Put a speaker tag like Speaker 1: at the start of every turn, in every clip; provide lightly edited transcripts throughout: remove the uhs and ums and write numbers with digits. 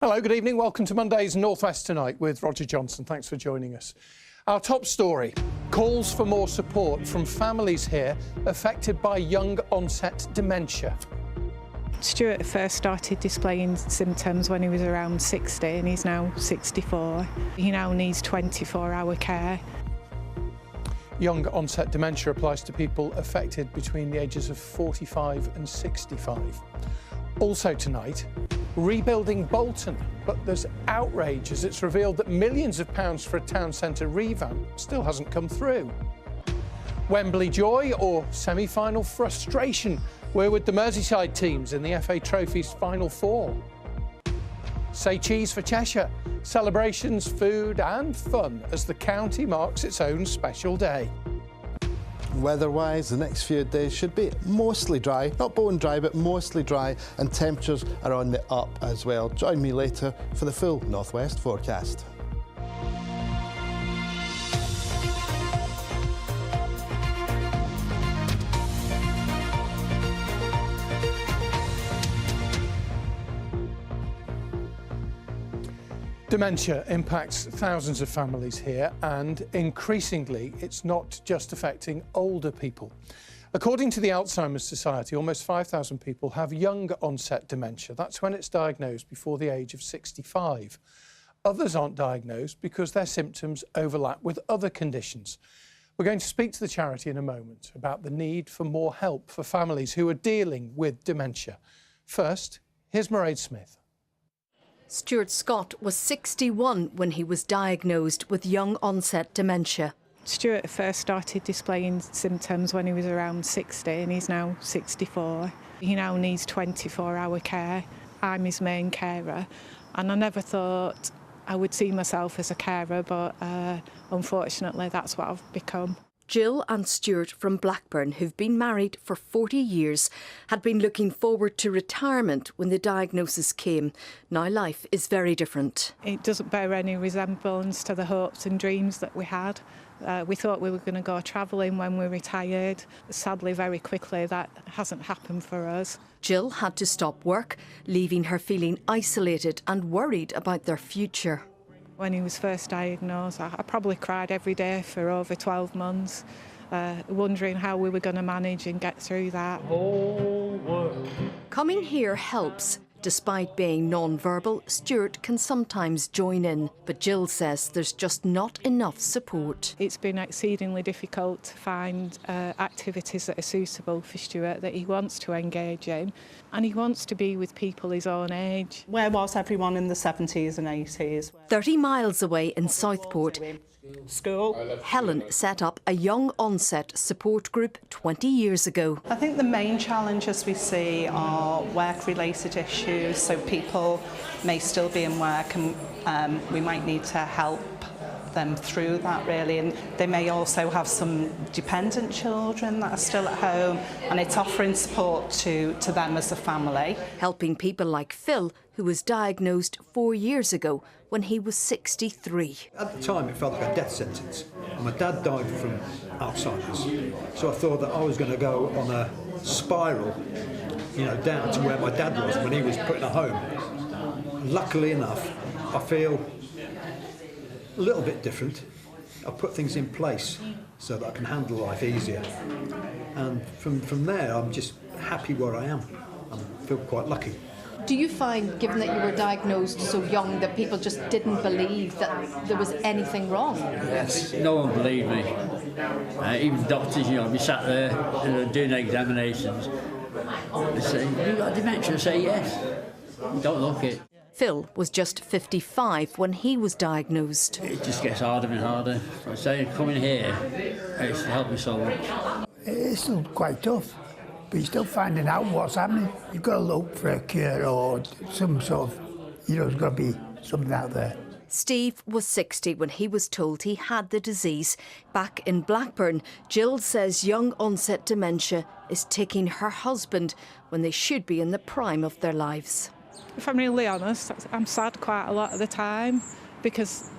Speaker 1: Hello, good evening. Welcome to Monday's North West Tonight with Roger Johnson. Thanks for joining us. Our top story, calls for more support from families here affected by young onset dementia.
Speaker 2: Stuart first started displaying symptoms when he was around 60 and he's now 64. He now needs 24-hour care.
Speaker 1: Young onset dementia applies to people affected between the ages of 45 and 65. Also tonight, rebuilding Bolton, but there's outrage as it's revealed that millions of pounds for a town centre revamp still hasn't come through. Wembley joy or semi-final frustration? We're with the Merseyside teams in the FA Trophy's Final Four. Say cheese for Cheshire. Celebrations, food and fun as the county marks its own special day.
Speaker 3: Weather-wise, the next few days should be mostly dry, not bone dry, but mostly dry, and temperatures are on the up as well. Join me later for the full northwest forecast.
Speaker 1: Dementia impacts thousands of families here, and increasingly it's not just affecting older people. According to the Alzheimer's Society, almost 5,000 people have young onset dementia. That's when it's diagnosed before the age of 65. Others aren't diagnosed because their symptoms overlap with other conditions. We're going to speak to the charity in a moment about the need for more help for families who are dealing with dementia. First, here's Mairead Smith.
Speaker 4: Stuart Scott was 61 when he was diagnosed with young onset dementia.
Speaker 2: Stuart first started displaying symptoms when he was around 60 and he's now 64. He now needs 24-hour care. I'm his main carer, and I never thought I would see myself as a carer, but unfortunately that's what I've become.
Speaker 4: Jill and Stuart from Blackburn, who've been married for 40 years, had been looking forward to retirement when the diagnosis came. Now life is very different.
Speaker 2: It doesn't bear any resemblance to the hopes and dreams that we had. We thought we were going to go travelling when we retired. Sadly, very quickly, that hasn't happened for us.
Speaker 4: Jill had to stop work, leaving her feeling isolated and worried about their future.
Speaker 2: When he was first diagnosed, I probably cried every day for over 12 months, wondering how we were going to manage and get through that.
Speaker 4: Coming here helps. Despite being non-verbal, Stuart can sometimes join in, but Jill says there's just not enough support.
Speaker 2: It's been exceedingly difficult to find activities that are suitable for Stuart, that he wants to engage in, and he wants to be with people his own age.
Speaker 5: Where was everyone in the 70s and 80s?
Speaker 4: 30 miles away in Southport,
Speaker 5: School.
Speaker 4: Helen set up a young onset support group 20 years ago.
Speaker 5: I think the main challenges we see are work-related issues, so people may still be in work and we might need to help them through that really, and they may also have some dependent children that are still at home, and it's offering support to them as a family.
Speaker 4: Helping people like Phil, who was diagnosed 4 years ago when he was 63.
Speaker 6: At the time it felt like a death sentence. My dad died from Alzheimer's, so I thought that I was going to go on a spiral, down to where my dad was when he was put in a home. Luckily enough, I feel a little bit different. I've put things in place so that I can handle life easier. And from there, I'm just happy where I am. I feel quite lucky.
Speaker 7: Do you find, given that you were diagnosed so young, that people just didn't believe that there was anything wrong?
Speaker 8: Yes, no one believed me. Even doctors, we sat there doing examinations. They say, "Have you got dementia?" I say, "Yes." Don't look it.
Speaker 4: Phil was just 55 when he was diagnosed.
Speaker 8: It just gets harder and harder. I say, coming here, it's helped me so much.
Speaker 9: It's still quite tough, but you're still finding out what's happening. You've got to look for a cure or some sort of, there's got to be something out there.
Speaker 4: Steve was 60 when he was told he had the disease. Back in Blackburn, Jill says young onset dementia is taking her husband when they should be in the prime of their lives.
Speaker 2: If I'm really honest, I'm sad quite a lot of the time because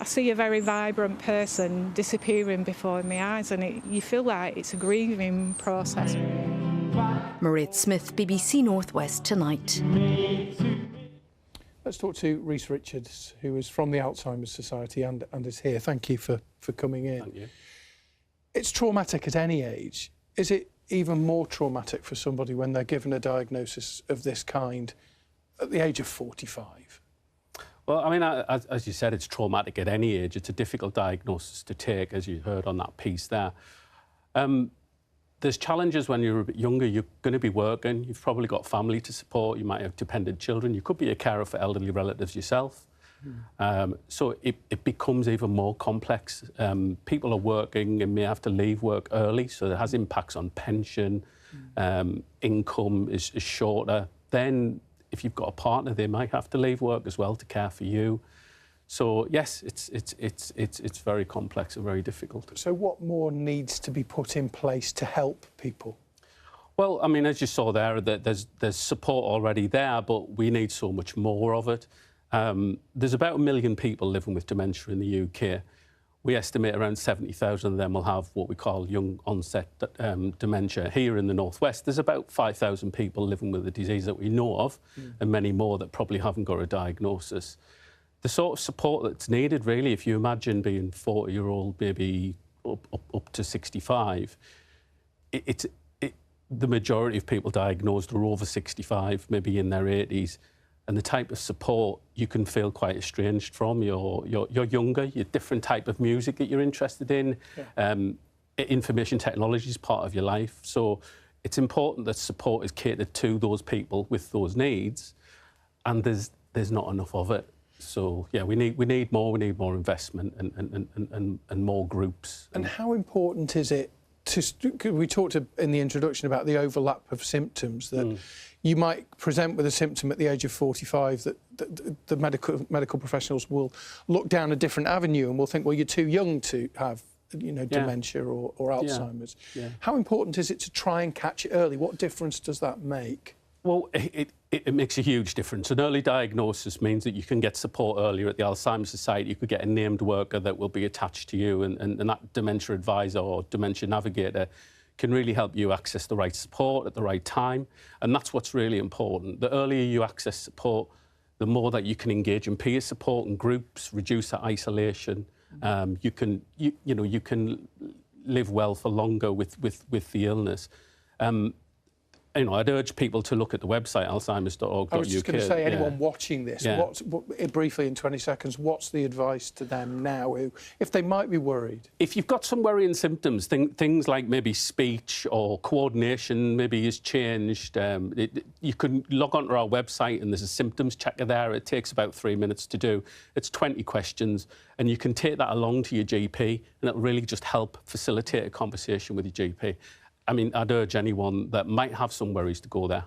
Speaker 2: I see a very vibrant person disappearing before my eyes, and you feel like it's a grieving process.
Speaker 4: Mairead Smith, BBC North West Tonight.
Speaker 1: Let's talk to Rhys Richards, who is from the Alzheimer's Society and is here. Thank you for coming in.
Speaker 10: Thank you.
Speaker 1: It's traumatic at any age. Is it even more traumatic for somebody when they're given a diagnosis of this kind at the age of 45?
Speaker 10: Well, I mean, as you said, it's traumatic at any age. It's a difficult diagnosis to take, as you heard on that piece there. There's challenges when you're a bit younger. You're going to be working. You've probably got family to support. You might have dependent children. You could be a carer for elderly relatives yourself. So it becomes even more complex. People are working and may have to leave work early, so it has impacts on pension. Income is shorter. Then, if you've got a partner, they might have to leave work as well to care for you. So yes, it's very complex and very difficult.
Speaker 1: So what more needs to be put in place to help people?
Speaker 10: Well, I mean, as you saw there, there's support already there, but we need so much more of it. There's about 1 million people living with dementia in the UK. We estimate around 70,000 of them will have what we call young onset dementia. Here in the Northwest, there's about 5,000 people living with the disease that we know of, and many more that probably haven't got a diagnosis. The sort of support that's needed, really, if you imagine being 40-year-old, maybe up to 65, the majority of people diagnosed are over 65, maybe in their 80s, and the type of support you can feel quite estranged from. You're younger, you're different type of music that you're interested in. Yeah. Information technology is part of your life, so it's important that support is catered to those people with those needs, and there's not enough of it. So yeah, we need more investment and more groups.
Speaker 1: And how important is it we talked in the introduction about the overlap of symptoms, that you might present with a symptom at the age of 45 that the medical professionals will look down a different avenue and will think, well, you're too young to have, dementia or Alzheimer's. Yeah. How important is it to try and catch it early? What difference does that make?
Speaker 10: Well, it makes a huge difference. An early diagnosis means that you can get support earlier at the Alzheimer's Society. You could get a named worker that will be attached to you, and that dementia advisor or dementia navigator can really help you access the right support at the right time. And that's what's really important. The earlier you access support, the more that you can engage in peer support and groups, reduce that isolation. You can live well for longer with the illness. I'd urge people to look at the website, alzheimers.org.uk.
Speaker 1: I was just going to say, anyone watching this, briefly in 20 seconds, what's the advice to them now, if they might be worried?
Speaker 10: If you've got some worrying symptoms, things like maybe speech or coordination maybe has changed, you can log onto our website and there's a symptoms checker there. It takes about 3 minutes to do. It's 20 questions, and you can take that along to your GP, and it'll really just help facilitate a conversation with your GP. I mean, I'd urge anyone that might have some worries to go there.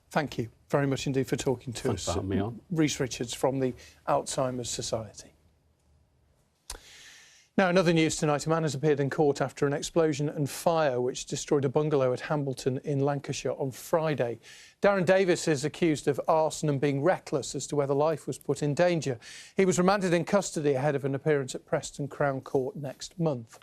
Speaker 1: Thank you very much indeed for talking to us.
Speaker 10: Thanks for having me on.
Speaker 1: Rhys Richards from the Alzheimer's Society. Now, in other news tonight, a man has appeared in court after an explosion and fire which destroyed a bungalow at Hambleton in Lancashire on Friday. Darren Davis is accused of arson and being reckless as to whether life was put in danger. He was remanded in custody ahead of an appearance at Preston Crown Court next month.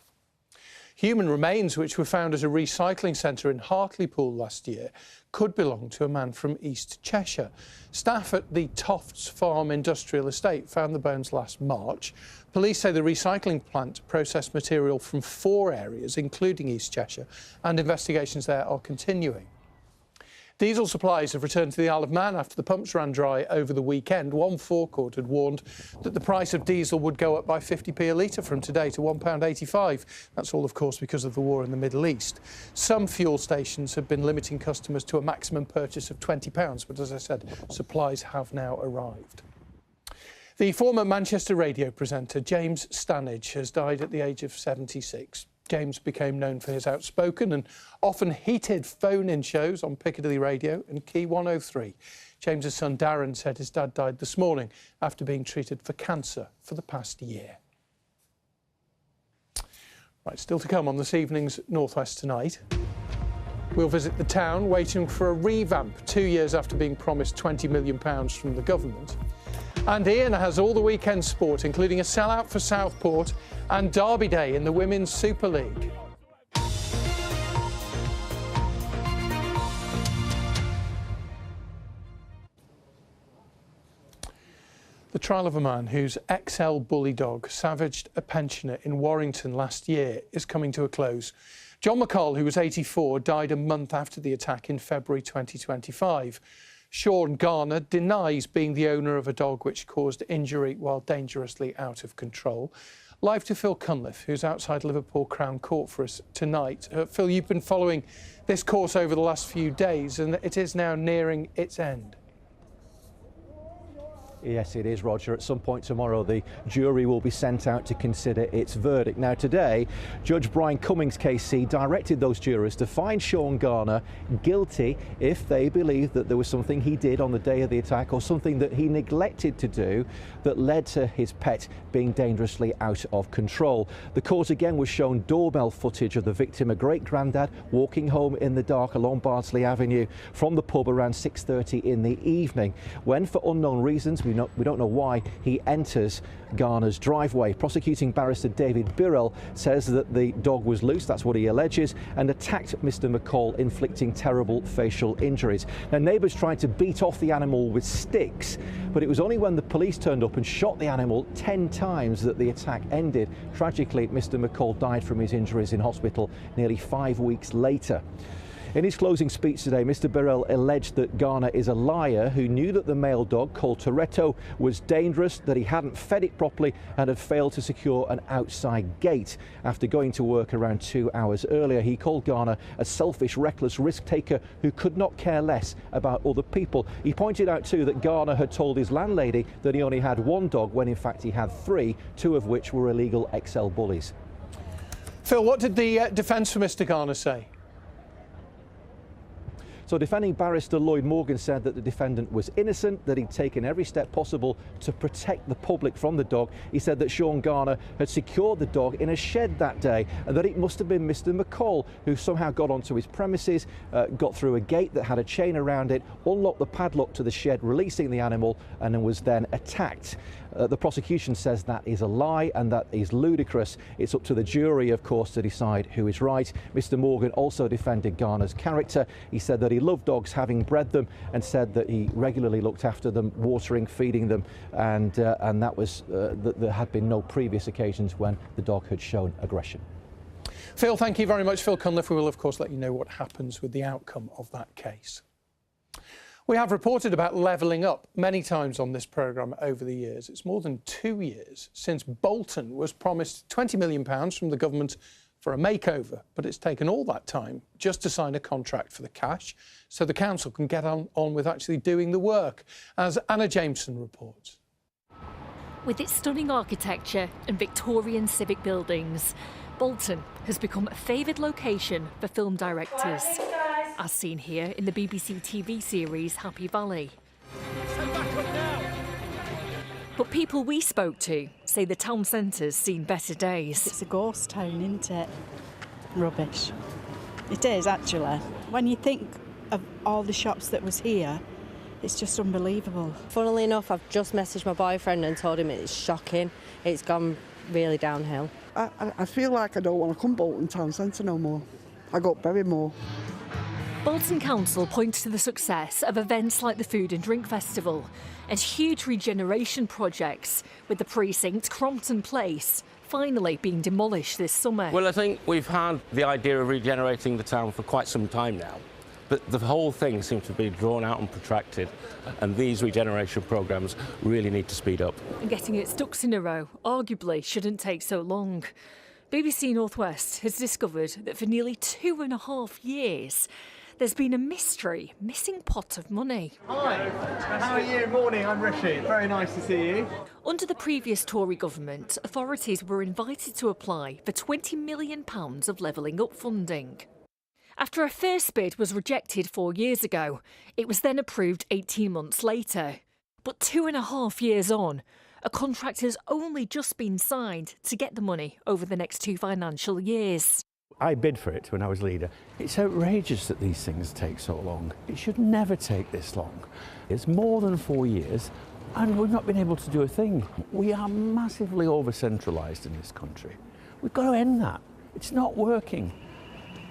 Speaker 1: Human remains, which were found at a recycling centre in Hartlepool last year, could belong to a man from East Cheshire. Staff at the Tofts Farm Industrial Estate found the bones last March. Police say the recycling plant processed material from 4 areas, including East Cheshire, and investigations there are continuing. Diesel supplies have returned to the Isle of Man after the pumps ran dry over the weekend. One forecourt had warned that the price of diesel would go up by 50p a litre from today to £1.85. That's all, of course, because of the war in the Middle East. Some fuel stations have been limiting customers to a maximum purchase of £20, but as I said, supplies have now arrived. The former Manchester radio presenter James Stanage has died at the age of 76. James became known for his outspoken and often heated phone-in shows on Piccadilly Radio and Key 103. James's son Darren said his dad died this morning after being treated for cancer for the past year. Right, still to come on this evening's North West Tonight. We'll visit the town waiting for a revamp 2 years after being promised £20 million from the government. And Ian has all the weekend sport, including a sellout for Southport and Derby Day in the Women's Super League. The trial of a man whose XL bully dog savaged a pensioner in Warrington last year is coming to a close. John McCall, who was 84, died a month after the attack in February 2025. Sean Garner denies being the owner of a dog which caused injury while dangerously out of control. Live to Phil Cunliffe, who's outside Liverpool Crown Court for us tonight. Phil, you've been following this course over the last few days and it is now nearing its end.
Speaker 11: Yes, it is, Roger. At some point tomorrow, the jury will be sent out to consider its verdict. Now, today, Judge Brian Cummings, KC, directed those jurors to find Sean Garner guilty if they believe that there was something he did on the day of the attack or something that he neglected to do that led to his pet being dangerously out of control. The court again was shown doorbell footage of the victim, a great-granddad, walking home in the dark along Bardsley Avenue from the pub around 6:30 in the evening, when, for unknown reasons, we don't know why, he enters Garner's driveway. Prosecuting barrister David Birrell says that the dog was loose, that's what he alleges, and attacked Mr McCall, inflicting terrible facial injuries. Now, neighbours tried to beat off the animal with sticks, but it was only when the police turned up and shot the animal 10 times that the attack ended. Tragically, Mr McCall died from his injuries in hospital nearly 5 weeks later. In his closing speech today, Mr Birrell alleged that Garner is a liar who knew that the male dog, called Toretto, was dangerous, that he hadn't fed it properly and had failed to secure an outside gate. After going to work around 2 hours earlier, he called Garner a selfish, reckless risk-taker who could not care less about other people. He pointed out too that Garner had told his landlady that he only had one dog when in fact he had 3, 2 of which were illegal XL bullies.
Speaker 1: Phil, what did the defence for Mr Garner say?
Speaker 11: So defending barrister Lloyd Morgan said that the defendant was innocent, that he'd taken every step possible to protect the public from the dog. He said that Sean Garner had secured the dog in a shed that day and that it must have been Mr McCall who somehow got onto his premises, got through a gate that had a chain around it, unlocked the padlock to the shed, releasing the animal, and was then attacked. The prosecution says that is a lie and that is ludicrous. It's up to the jury, of course, to decide who is right. Mr Morgan also defended Garner's character. He said that he loved dogs, having bred them, and said that he regularly looked after them, watering, feeding them, and that was that there had been no previous occasions when the dog had shown aggression.
Speaker 1: Phil, thank you very much. Phil Cunliffe. We will, of course, let you know what happens with the outcome of that case. We have reported about levelling up many times on this programme over the years. It's more than 2 years since Bolton was promised £20 million from the government for a makeover, but it's taken all that time just to sign a contract for the cash so the council can get on with actually doing the work, as Anna Jameson reports.
Speaker 12: With its stunning architecture and Victorian civic buildings, Bolton has become a favoured location for film directors, as seen here in the BBC TV series Happy Valley. But people we spoke to say the town centre's seen better days.
Speaker 13: It's a ghost town, isn't it? Rubbish. It is, actually. When you think of all the shops that was here, it's just unbelievable.
Speaker 14: Funnily enough, I've just messaged my boyfriend and told him it's shocking. It's gone really downhill.
Speaker 15: I feel like I don't want to come Bolton Town Centre no more. I got buried more.
Speaker 12: Bolton Council points to the success of events like the Food and Drink Festival and huge regeneration projects, with the precinct Crompton Place finally being demolished this summer.
Speaker 16: Well, I think we've had the idea of regenerating the town for quite some time now, but the whole thing seems to be drawn out and protracted, and these regeneration programmes really need to speed up.
Speaker 12: And getting its ducks in a row arguably shouldn't take so long. BBC North West has discovered that for nearly 2.5 years, there's been a mystery missing pot of money.
Speaker 17: Hi, how are you? Morning, I'm Rishi. Very nice to see you.
Speaker 12: Under the previous Tory government, authorities were invited to apply for £20 million of levelling up funding. After a first bid was rejected 4 years ago, it was then approved 18 months later. But 2.5 years on, a contract has only just been signed to get the money over the next 2 financial years.
Speaker 18: I bid for it when I was leader. It's outrageous that these things take so long. It should never take this long. It's more than 4 years and we've not been able to do a thing. We are massively over-centralised in this country. We've got to end that. It's not working.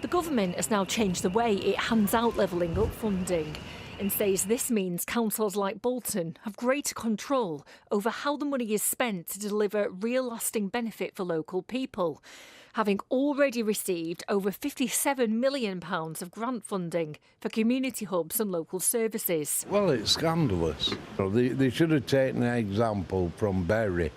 Speaker 12: The government has now changed the way it hands out levelling up funding. and says this means councils like Bolton have greater control over how the money is spent to deliver real lasting benefit for local people, having already received over £57 million of grant funding for community hubs and local services.
Speaker 19: Well, it's scandalous. They should have taken an example from Bury.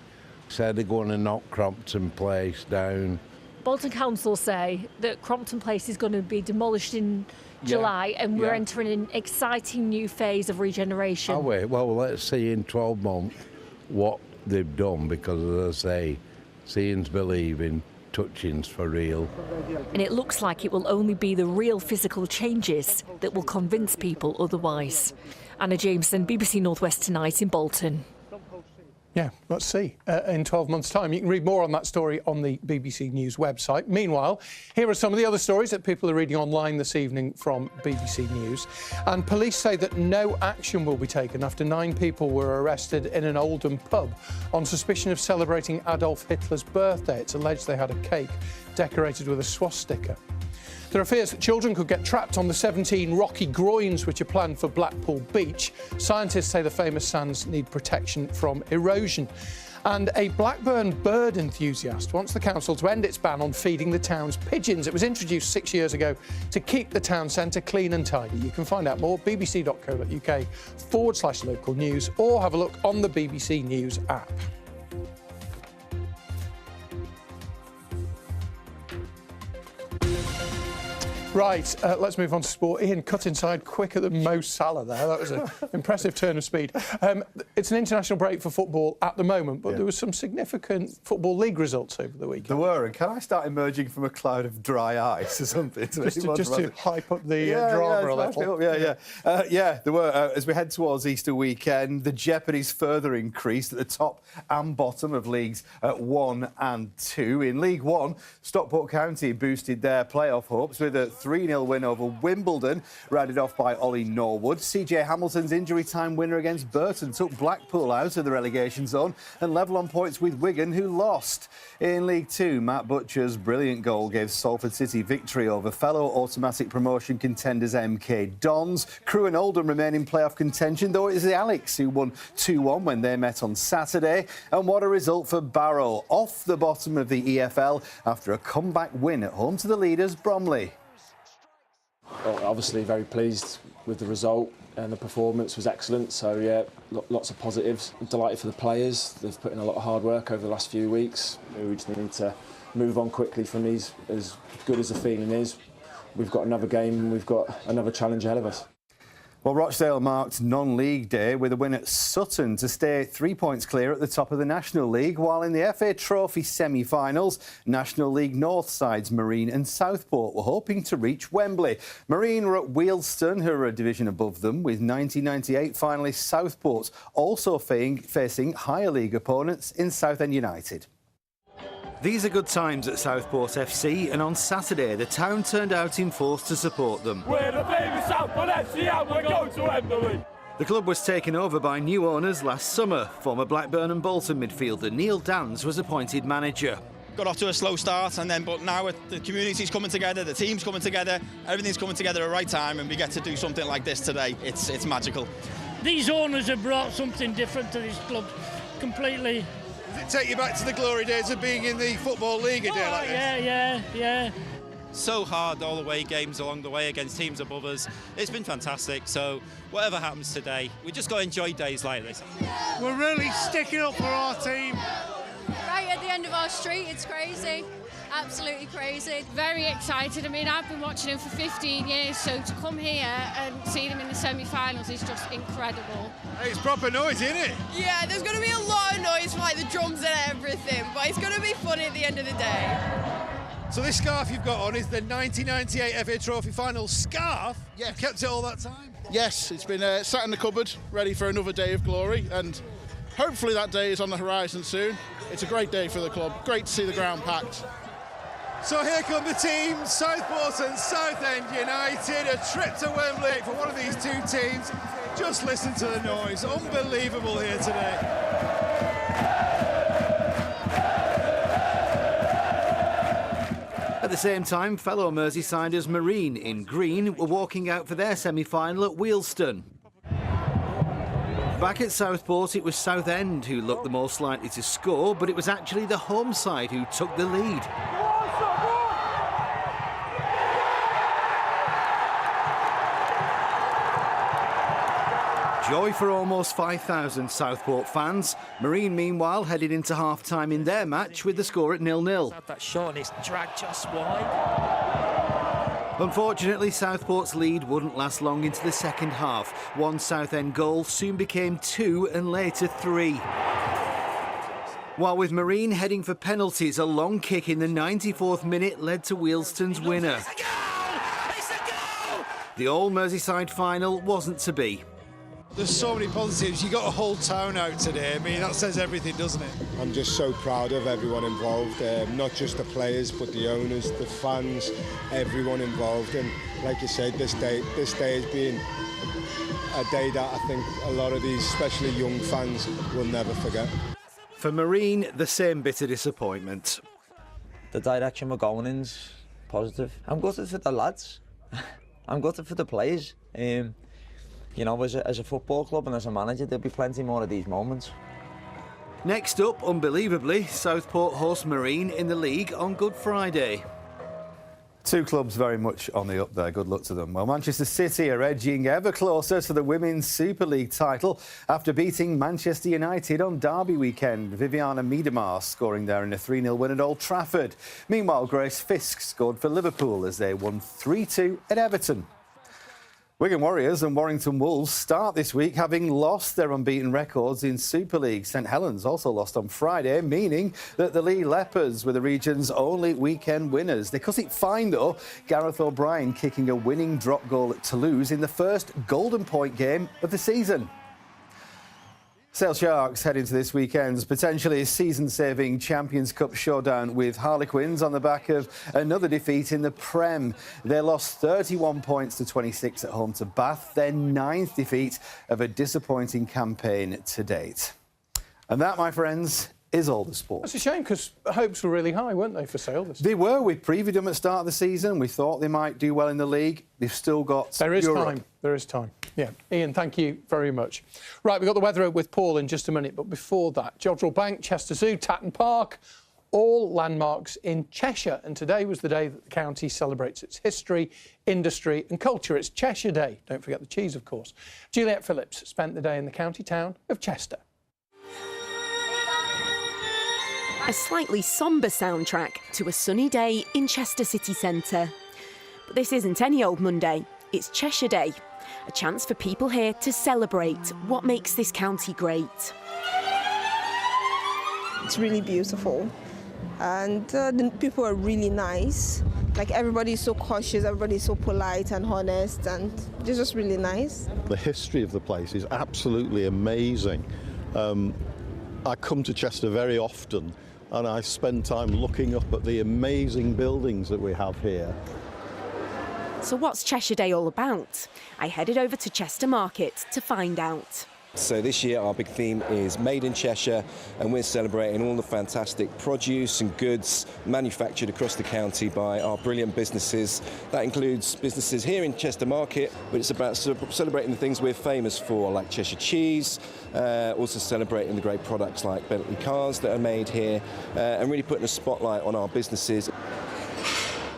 Speaker 19: Said they're going to knock Crompton Place down.
Speaker 12: Bolton Council say that Crompton Place is going to be demolished in July, and we're entering an exciting new phase of regeneration.
Speaker 19: Oh, wait, well, let's see in 12 months what they've done, because, as I say, seeing's believing, touching's for real.
Speaker 12: And it looks like it will only be the real physical changes that will convince people otherwise. Anna Jameson, BBC North West Tonight in Bolton.
Speaker 1: Yeah, let's see. In 12 months' time. You can read more on that story on the BBC News website. Meanwhile, here are some of the other stories that people are reading online this evening from BBC News. And police say that no action will be taken after 9 people were arrested in an Oldham pub on suspicion of celebrating Adolf Hitler's birthday. It's alleged they had a cake decorated with a swastika. There are fears that children could get trapped on the 17 rocky groins which are planned for Blackpool Beach. Scientists say the famous sands need protection from erosion. And a Blackburn bird enthusiast wants the council to end its ban on feeding the town's pigeons. It was introduced 6 years ago to keep the town centre clean and tidy. You can find out more at bbc.co.uk/local news, or have a look on the BBC News app. Right, let's move on to sport. Ian cut inside quicker than Mo Salah there. That was an impressive turn of speed. It's an international break for football at the moment, but there was some significant Football League results over the weekend.
Speaker 20: There were, and can I start emerging from a cloud of dry ice or something?
Speaker 1: just to hype up the drama a little.
Speaker 20: There were. As we head towards Easter weekend, the jeopardy's further increased at the top and bottom of Leagues 1 and 2. In League 1, Stockport County boosted their playoff hopes with a 3-0 win over Wimbledon, rounded off by Ollie Norwood. CJ Hamilton's injury time winner against Burton took Blackpool out of the relegation zone and level on points with Wigan, who lost. In League 2, Matt Butcher's brilliant goal gave Salford City victory over fellow automatic promotion contenders MK Dons. Crewe and Oldham remain in playoff contention, though it is the Alex who won 2-1 when they met on Saturday. And what a result for Barrow, off the bottom of the EFL after a comeback win at home to the leaders, Bromley.
Speaker 21: Well, obviously very pleased with the result, and the performance was excellent, so yeah, lots of positives. I'm delighted for the players. They've put in a lot of hard work over the last few weeks. We just need to move on quickly from these. As good as the feeling is, we've got another game and we've got another challenge ahead of us.
Speaker 20: Well, Rochdale marked non-league day with a win at Sutton to stay 3 points clear at the top of the National League, while in the FA Trophy semi-finals, National League North sides Marine and Southport were hoping to reach Wembley. Marine were at Wealdstone, who are a division above them, with 1998 finalist Southport also facing higher league opponents in Southend United. These are good times at Southport FC, and on Saturday the town turned out in force to support them.
Speaker 22: We're the famous Southport FC and we're going to Wembley.
Speaker 20: The club was taken over by new owners last summer. Former Blackburn and Bolton midfielder Neil Dans was appointed manager.
Speaker 23: Got off to a slow start, but now the community's coming together, the team's coming together, everything's coming together at the right time, and we get to do something like this today. It's magical.
Speaker 24: These owners have brought something different to this club completely.
Speaker 25: Does it take you back to the glory days of being in the Football League a day like this?
Speaker 24: Yeah.
Speaker 26: So hard, all away games along the way against teams above us. It's been fantastic, so whatever happens today, we just got to enjoy days like this.
Speaker 25: We're really sticking up for our team.
Speaker 27: Right at the end of our street, it's crazy. Absolutely crazy.
Speaker 28: Very excited. I mean, I've been watching him for 15 years, so to come here and see them in the semi-finals is just incredible.
Speaker 25: It's proper noise, isn't it?
Speaker 29: Yeah, there's going to be a lot of noise from like the drums and everything, but it's going to be funny at the end of the day.
Speaker 25: So this scarf you've got on is the 1998 FA Trophy final scarf? Yeah. You've kept it all that time?
Speaker 30: Yes, it's been sat in the cupboard, ready for another day of glory, and hopefully that day is on the horizon soon. It's a great day for the club. Great to see the ground packed.
Speaker 25: So here come the teams, Southport and Southend United, a trip to Wembley for one of these two teams. Just listen to the noise, unbelievable here today. At the same time, fellow Merseysiders Marine in green were walking out for their semi-final at Wealdstone.
Speaker 2: Back at Southport, it was Southend who looked the most likely to score, but it was actually the home side who took the lead. Joy for almost 5,000 Southport fans. Marine, meanwhile, headed into half-time in their match with the score at 0-0.
Speaker 3: That shot and it's dragged just wide.
Speaker 2: Unfortunately, Southport's lead wouldn't last long into the second half. One Southend goal soon became 2 and later 3. While with Marine heading for penalties, a long kick in the 94th minute led to Wealdstone's winner. The All Merseyside final wasn't to be.
Speaker 25: There's so many positives. You got a whole town out today. I mean, that says everything, doesn't it?
Speaker 4: I'm just so proud of everyone involved, not just the players, but the owners, the fans, everyone involved. And like you said, this day has been a day that I think a lot of these, especially young fans, will never forget.
Speaker 2: For Marine, the same bitter disappointment.
Speaker 5: The direction we're going in's positive. I'm gutted for the lads. I'm gutted for the players. You know, as a football club and as a manager, there'll be plenty more of these moments.
Speaker 2: Next up, unbelievably, Southport host Marine in the league on Good Friday.
Speaker 20: Two clubs very much on the up there. Good luck to them. Well, Manchester City are edging ever closer to the Women's Super League title after beating Manchester United on Derby weekend. Viviana Miedema scoring there in a 3-0 win at Old Trafford. Meanwhile, Grace Fisk scored for Liverpool as they won 3-2 at Everton. Wigan Warriors and Warrington Wolves start this week having lost their unbeaten records in Super League. St Helens also lost on Friday, meaning that the Lee Leopards were the region's only weekend winners. They cut it fine, though, Gareth O'Brien kicking a winning drop goal at Toulouse in the first Golden Point game of the season. Sale Sharks head into this weekend's potentially season-saving Champions Cup showdown with Harlequins on the back of another defeat in the Prem. They lost 31 points to 26 at home to Bath, their 9th defeat of a disappointing campaign to date. And that, my friends, is all the sport.
Speaker 1: That's a shame because hopes were really high, weren't they, for Sale this time?
Speaker 20: They were. We previewed them at the start of the season. We thought they might do well in the league. They've still got
Speaker 1: There is
Speaker 20: Europe.
Speaker 1: time. There is time. Yeah. Ian, thank you very much. Right, we've got the weather with Paul in just a minute, but before that, Jodrell Bank, Chester Zoo, Tatton Park, all landmarks in Cheshire. And today was the day that the county celebrates its history, industry and culture. It's Cheshire Day. Don't forget the cheese, of course. Juliet Phillips spent the day in the county town of Chester.
Speaker 6: A slightly sombre soundtrack to a sunny day in Chester city centre. But this isn't any old Monday, it's Cheshire Day, a chance for people here to celebrate what makes this county great.
Speaker 7: It's really beautiful and the people are really nice. Like everybody's so cautious, everybody's so polite and honest and it's just really nice.
Speaker 8: The history of the place is absolutely amazing. I come to Chester very often and I spend time looking up at the amazing buildings that we have here.
Speaker 6: So what's Cheshire Day all about? I headed over to Chester Market to find out.
Speaker 9: So this year our big theme is Made in Cheshire and we're celebrating all the fantastic produce and goods manufactured across the county by our brilliant businesses. That includes businesses here in Chester Market, but it's about celebrating the things we're famous for, like Cheshire cheese, also celebrating the great products like Bentley cars that are made here, and really putting a spotlight on our businesses.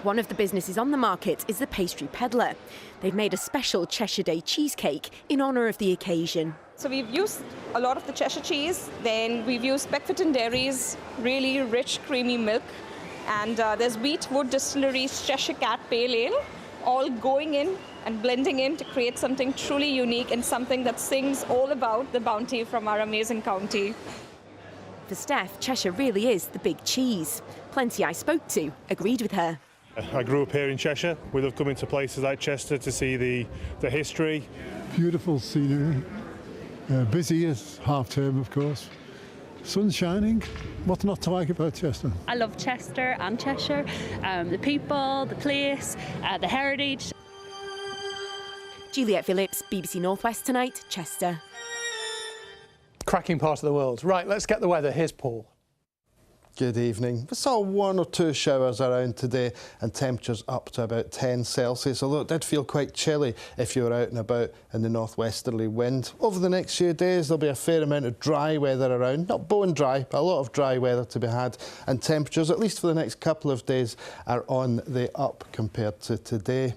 Speaker 6: One of the businesses on the market is the Pastry Peddler. They've made a special Cheshire Day cheesecake in honour of the occasion.
Speaker 10: So we've used a lot of the Cheshire cheese, then we've used Beckford & Dairy's really rich creamy milk, and there's Wheatwood Distillery's Cheshire Cat Pale Ale, all going in and blending in to create something truly unique and something that sings all about the bounty from our amazing county.
Speaker 6: For Steph, Cheshire really is the big cheese. Plenty I spoke to agreed with her.
Speaker 11: I grew up here in Cheshire. We love coming to places like Chester to see the history.
Speaker 31: Beautiful scenery. Busy as half term, of course. Sun shining. What's not to like about Chester?
Speaker 32: I love Chester and Cheshire. The people, the place, the heritage.
Speaker 6: Juliet Phillips, BBC North West Tonight, Chester.
Speaker 1: Cracking part of the world. Right, let's get the weather. Here's Paul.
Speaker 12: Good evening. We saw 1 or 2 showers around today and temperatures up to about 10 Celsius, although it did feel quite chilly if you were out and about in the northwesterly wind. Over the next few days there'll be a fair amount of dry weather around, not bone dry, but a lot of dry weather to be had, and temperatures, at least for the next couple of days, are on the up compared to today.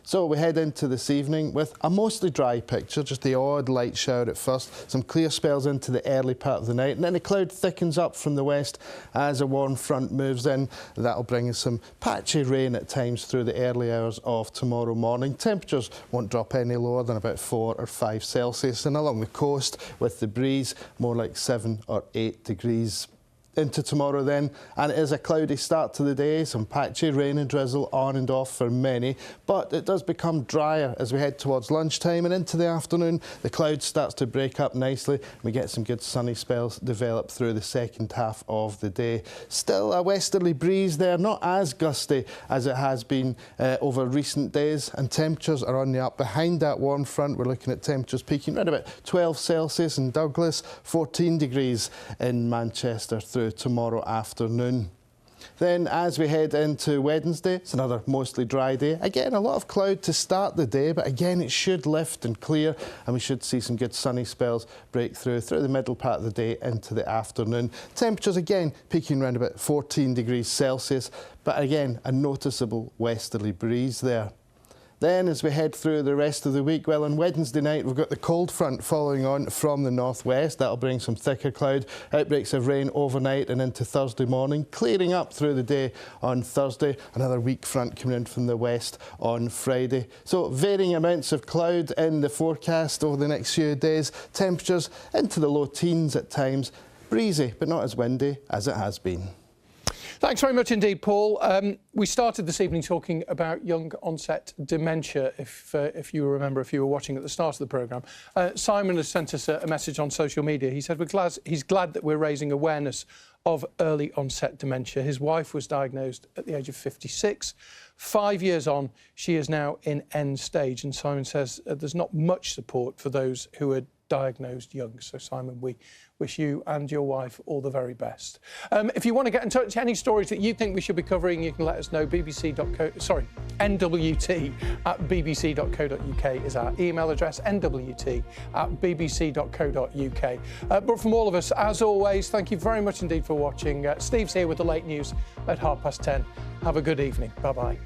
Speaker 12: So we head into this evening with a mostly dry picture, just the odd light shower at first, some clear spells into the early part of the night, and then the cloud thickens up from the west as a warm front moves in. That'll bring us some patchy rain at times through the early hours of tomorrow morning. Temperatures won't drop any lower than about 4 or 5 Celsius, and along the coast with the breeze, more like 7 or 8 degrees. Into tomorrow then, and it is a cloudy start to the day, some patchy rain and drizzle on and off for many, but it does become drier as we head towards lunchtime and into the afternoon. The cloud starts to break up nicely. We get some good sunny spells develop through the second half of the day. Still a westerly breeze there, not as gusty as it has been over recent days, and temperatures are on the up. Behind that warm front, we're looking at temperatures peaking around about 12 Celsius in Douglas, 14 degrees in Manchester through tomorrow afternoon. Then as we head into Wednesday, it's another mostly dry day. Again, a lot of cloud to start the day, but again it should lift and clear, and we should see some good sunny spells break through the middle part of the day into the afternoon. Temperatures again peaking around about 14 degrees Celsius, but again a noticeable westerly breeze there. Then as we head through the rest of the week, well, on Wednesday night we've got the cold front following on from the northwest. That'll bring some thicker cloud, outbreaks of rain overnight and into Thursday morning, clearing up through the day on Thursday. Another weak front coming in from the west on Friday. So varying amounts of cloud in the forecast over the next few days. Temperatures into the low teens at times. Breezy, but not as windy as it has been.
Speaker 1: Thanks very much indeed, Paul. We started this evening talking about young onset dementia, if you remember, if you were watching at the start of the programme. Simon has sent us a message on social media. He said he's glad that we're raising awareness of early onset dementia. His wife was diagnosed at the age of 56. 5 years on, she is now in end stage. And Simon says there's not much support for those who are diagnosed young. So Simon, we wish you and your wife all the very best. If you want to get in touch, any stories that you think we should be covering, you can let us know. nwt@bbc.co.uk is our email address, nwt@bbc.co.uk. But from all of us, as always, thank you very much indeed for watching. Steve's here with the late news at 10:30. Have a good evening. Bye-bye.